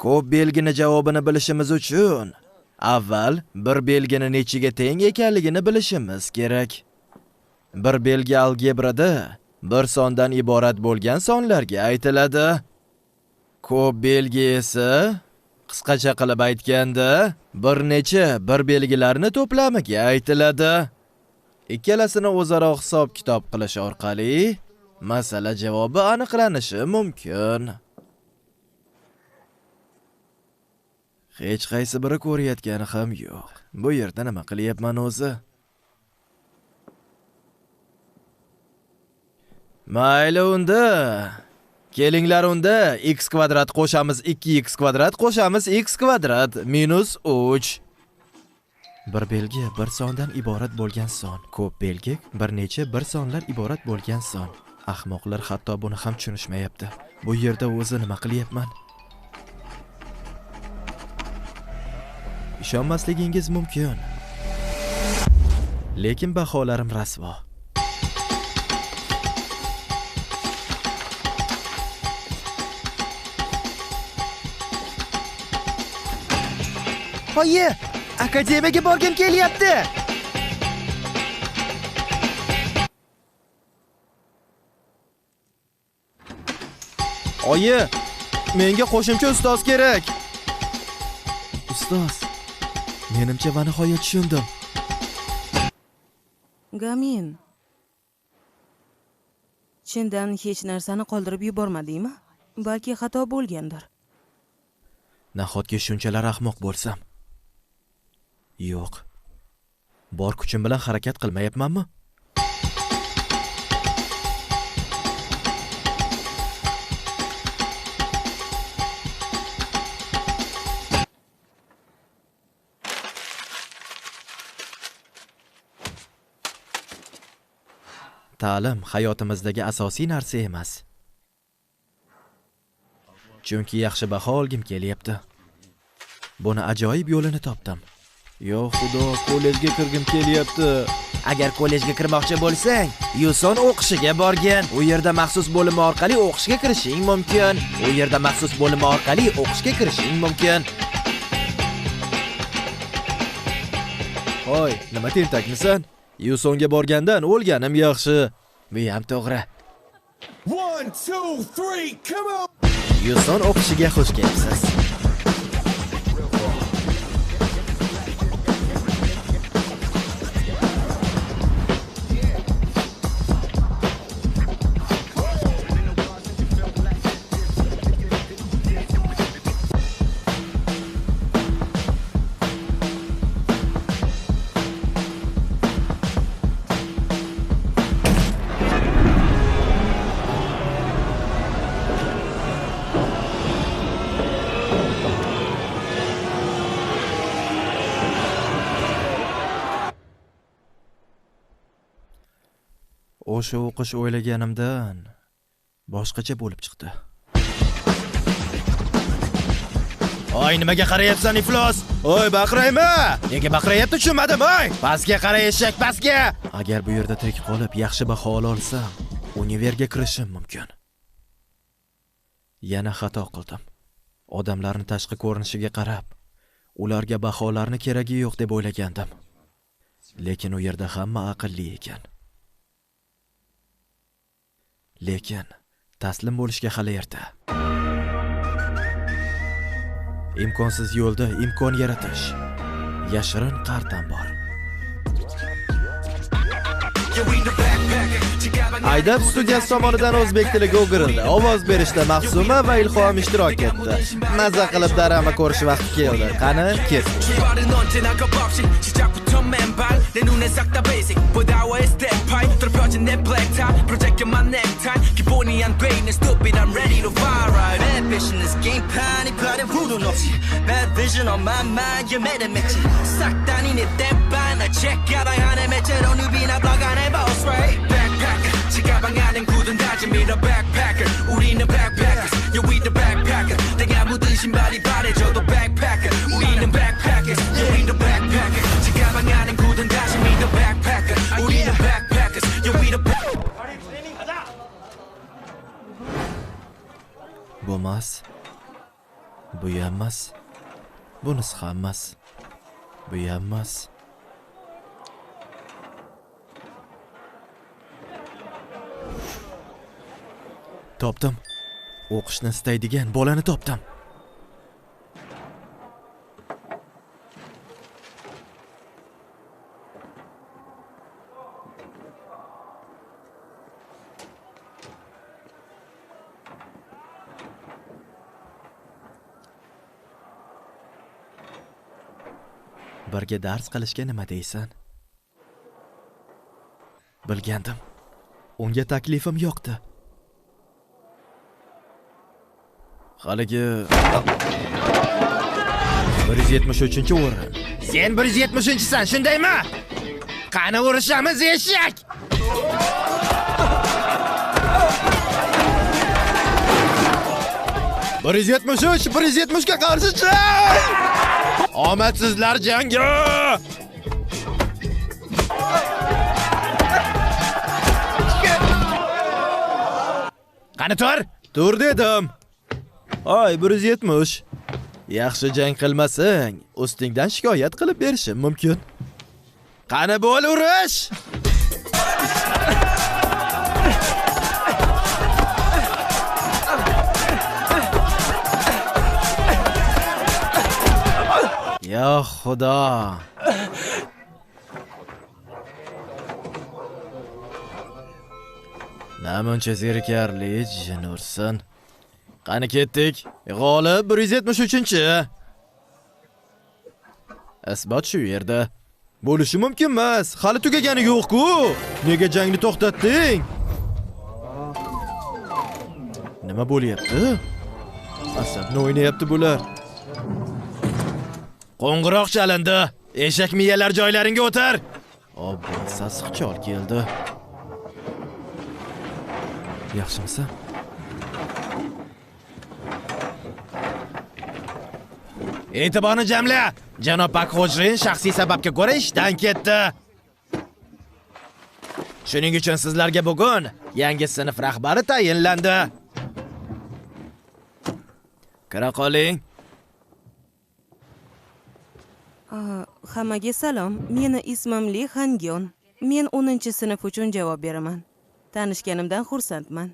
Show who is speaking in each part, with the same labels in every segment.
Speaker 1: Ko'p belgini javobini bilishimiz uchun avval bir belgini nechiga teng ekanligini bilishimiz kerak. Bir belgi algebrada bir sondan iborat bo'lgan sonlarga aytiladi. Ko'p belgi esa qisqacha qilib aytganda bir necha bir belgilarni to'plamiga aytiladi. Ikkalasini o'zaro hisob-kitob qilish orqali masala javobi aniqlanishi mumkin. Hech qaysi biri ko'rayotgani ham yo'q. Bu yerda nima qilyapman o'zi? Mayli unda. Kelinglar unda x kvadrat qo'shamiz 2x kvadrat qo'shamiz x kvadrat minus 3. Bir belgi bir sondan iborat bo'lgan son. Ko'p belgi bir necha bir sonlar iborat bo'lgan son. Ahmoqlar hatto buni ham tushunishmayapti. Bu yerda o'zi nima qilyapman? Ishonmasligingiz mumkin. Lekin baholarim rasvo. Oyi, akademiyaga borgim kelyapti. Oyi, menga qo'shimcha ustoz kerak. Ustoz, menimcha va nihoyat tushundim.
Speaker 2: Gamin. Chindan hech narsani qoldirib yubormadingmi? Balki xato bo'lgandir.
Speaker 1: Nahotki shunchalar ahmoq bo'lsam? Yo'q. Bor kuchim bilan harakat qilmayapmanmi? Ta'lim hayotimizdagi asosiy narsa emas. Chunki yaxshi baho olgim kelyapti. Buni ajoyib yo'lini topdim. Yo xudo, kollejga kirgim kelyapti. Agar kollejga kirmoqchi bo'lsang, Yuson o'qishiga borgin. U yerda maxsus bo'limi orqali o'qishga kirishing mumkin. Hoy, nima tentakmisan? Yusonga borgandan o'lganim yaxshi. Bu ham to'g'ri.
Speaker 3: 1 2 3 come on.
Speaker 1: Yuson o'qishiga xush kelibsiz. O'sha o'qish o'ylaganimdan boshqacha bo'lib chiqdi. Oy, nimaga qarayapsan iflos? Oy, baqiraymi? Nega baqirayapti tushunmadim, oy! Pastga qara eshak, pastga! Agar bu yerda tirik qolib yaxshi baho ola olsam, universitetga kirishim mumkin. Yana xato qildim. Odamlarning tashqi ko'rinishiga qarab, ularga baholarni keragi yo'q deb o'ylagandim. Lekin u yerda hamma aqlli ekan. Lekin taslim bo'lishga hali erta. Imkonsiz yo'lda imkon yaratish yashirin qartan bor. Aydab studiyasi tomonidan o'zbek tiliga o'girildi. Ovoz berishda Mahsuma va Ilhom ishtirok etdi. Maza qilib darama ko'rish vaqti keldi. Qani, kes. 내 눈에 싹 다 basic 보다와의 step pipe 뚫어진 내 black tie project만 necktie 기본이 안 돼 있는 stupid I'm ready to fire right ambition is game plan 이 플랜은 후도 없이 bad vision on my mind you made a match 싹 다니 내 땜반 나 check 가방 안에 매체로 누비나 blog 안에 boss right backpacker 지가방 안엔 굳은 다짐이라 backpacker 우리는 backpackers yeah we the backpacker 내가 묻은 신발이 바래져도 backpacker 우리는 backpackers yeah we the backpacker 지가방 안엔 굳은 다짐이 the backpacker 우리는 backpackers yeah we the bo'lmas.
Speaker 4: Bu emas. Bunisi ham emas. Bu emas. Topdim. O'qishni istaydigan bolani topdim. Birga dars qilishga nima deysan? Bilgandim. Unga taklifim yo'qdi. Haligi 173-o'rin. Sen 170-san, shundaymi? Qani urishamiz eshak? bir 170 ga qarshi chiq! Omadsizlar jangi! Qani tur! Tur dedim. Ay 170. Yaxshi jang qilmasang, ustingdan shikoyat qilib berishim mumkin. Qani bo'l urish! Ya Xudo. Namuncha zerikarli jin ursin. Qani ketdik. G'olib 173-chi. Asbot shu yerda. Bo'lishi mumkin emas. Hali tugagani yo'q-ku. Nega jangni to'xtatding? Nima bo'lyapti? Asabni o'ynayapti bular. Qo'ng'iroq chalindi. Eshak miyalar joylaringga o'tar. Obbo, sassiq chol keldi. Yaxshimisan? E'tiborni jamla. Janob Pakxojrin shaxsiy sababga ko'ra ishdan ketdi. Shuning uchun sizlarga bugun yangi sinf rahbari tayinlandi. Kira qoling.
Speaker 2: Hammaga salom. Meni ismim Li Hangyon. Men 10-sinf uchun javob beraman. Tanishganimdan xursandman.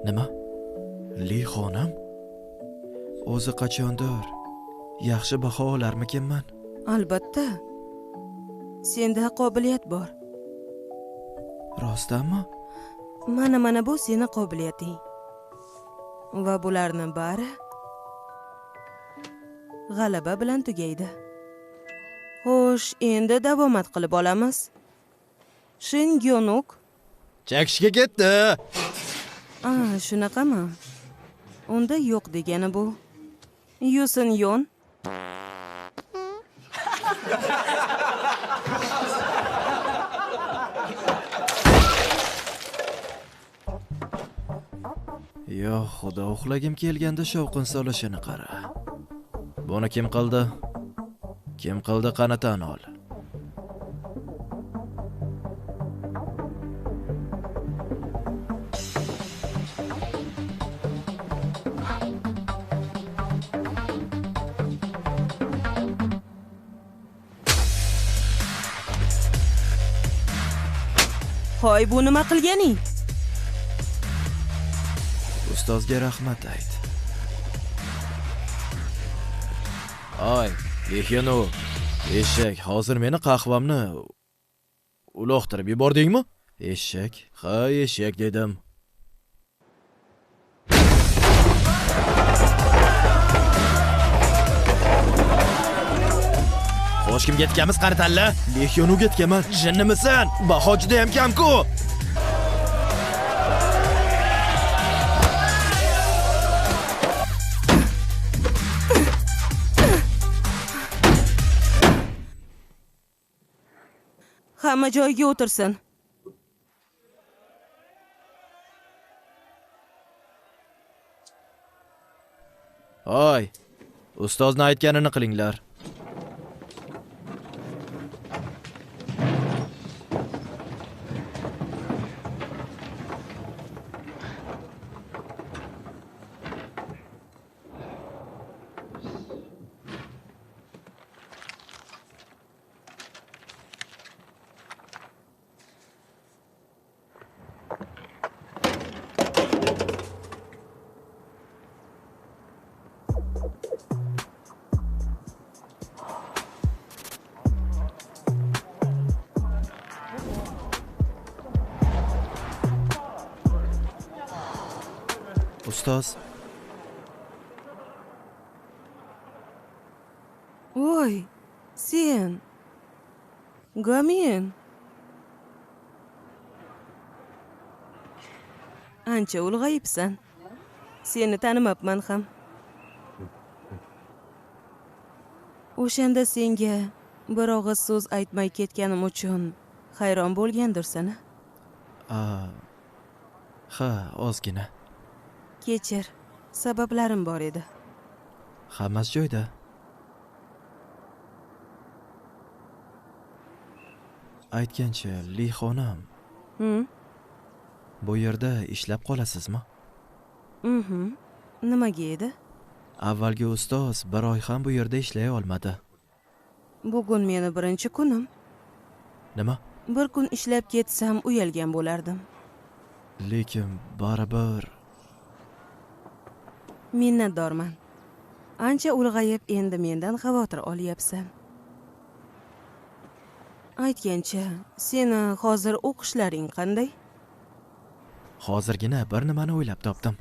Speaker 4: Nima? Li xonim? O'zi qachondir yaxshi baho olarmikinman?
Speaker 2: Albatta. Senda qobiliyat bor.
Speaker 4: Rostdanmi?
Speaker 2: Mana bu seni qobiliyating. Va bularni bari g'alaba bilan tugaydi. Xo'sh, endi davomat qilib olamiz. Shingyonuk.
Speaker 4: Chakishga ketdi.
Speaker 2: Shunaqami? Unda yo'q degani bu. Yusin Yon.
Speaker 4: Yo, Xudo, uxlagim kelganda shovqin solishini qara. Buni kim qildi? Kim qildi, qani tan ol.
Speaker 2: Hoy, bu nima qilganing?
Speaker 4: Ustozga rahmat ayt. Ay, Yexyanu, eshak, hozir meni qahvamni uloqtirib yubordingmi? Eshak, ha, eshak dedim. Xo'sh, kimga ketganmiz qani talla? Yexyanuga ketganman. Jinnimisan? Baho juda ham kam-ku.
Speaker 2: Hamma joyiga o'tirsin.
Speaker 4: Hoy, ustozning aytganini qilinglar. Ustoz,
Speaker 2: Voy, sen. Gamin. Ancha ulg'ayibsan. Seni tanimabman ham. O'shanda senga bir og'iz so'z aytmay ketganim uchun hayron bo'lgandirsan-a?
Speaker 4: ha, ozgina.
Speaker 2: Kechir, sabablarim bor edi.
Speaker 4: Hammasi joyda. Aytgancha, Li xonim, bu yerda ishlab qolasizmi?
Speaker 2: Nimaga edi?
Speaker 4: Avvalgi ustoz bir oy ham bu yerda ishlay olmadi.
Speaker 2: Bugun meni birinchi kunim.
Speaker 4: Nima?
Speaker 2: Bir kun ishlab ketsam uyalgan bo'lardim.
Speaker 4: Lekin baribir
Speaker 2: Minnatdorman. Ancha ulg'ayib endi mendan xavotir olyapsan. Aytgancha, seni hozir o'qishlaring qanday?
Speaker 4: hozirgina bir nimani o'ylab topdim.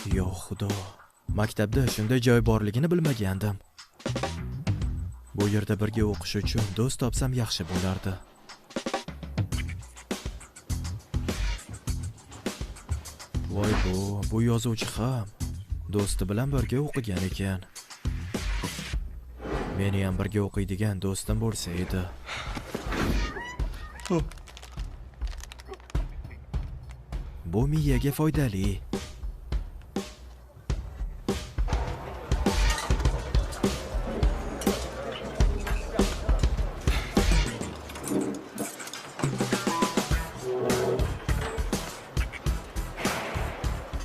Speaker 4: Yo xudo, maktabda shunday joy borligini bilmagandim. Bu yerda birga o'qish uchun do'st topsam yaxshi bo'lardi. Voy bu yozuvchi ham do'sti bilan birga o'qigan ekan. Meni ham birga o'qiydigan do'stim bo'lsa edi. Bu miyaga foydali.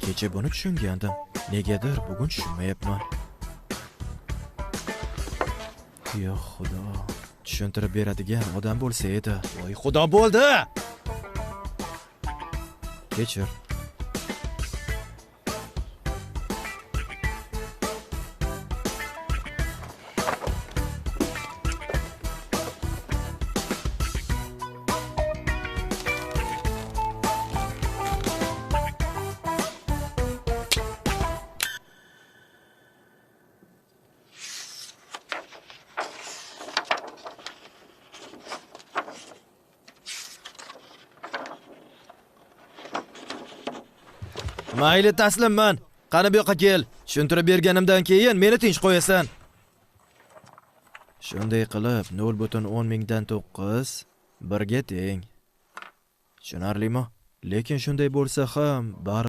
Speaker 4: Kecha buni tushungandim. Negadir bugun tushunmayapman. Yo xudo, tushuntirib beradigan odam bo'lsa edi. Voy xudo bo'ldi. Kechir. Mayli taslimman. Qani bu yoqqa kel. Tushuntirib berganimdan keyin meni tinch qo'yasan. Shunday qilib 0.10 birga teng. Tushunarlimi? Lekin shunday bo'lsa ham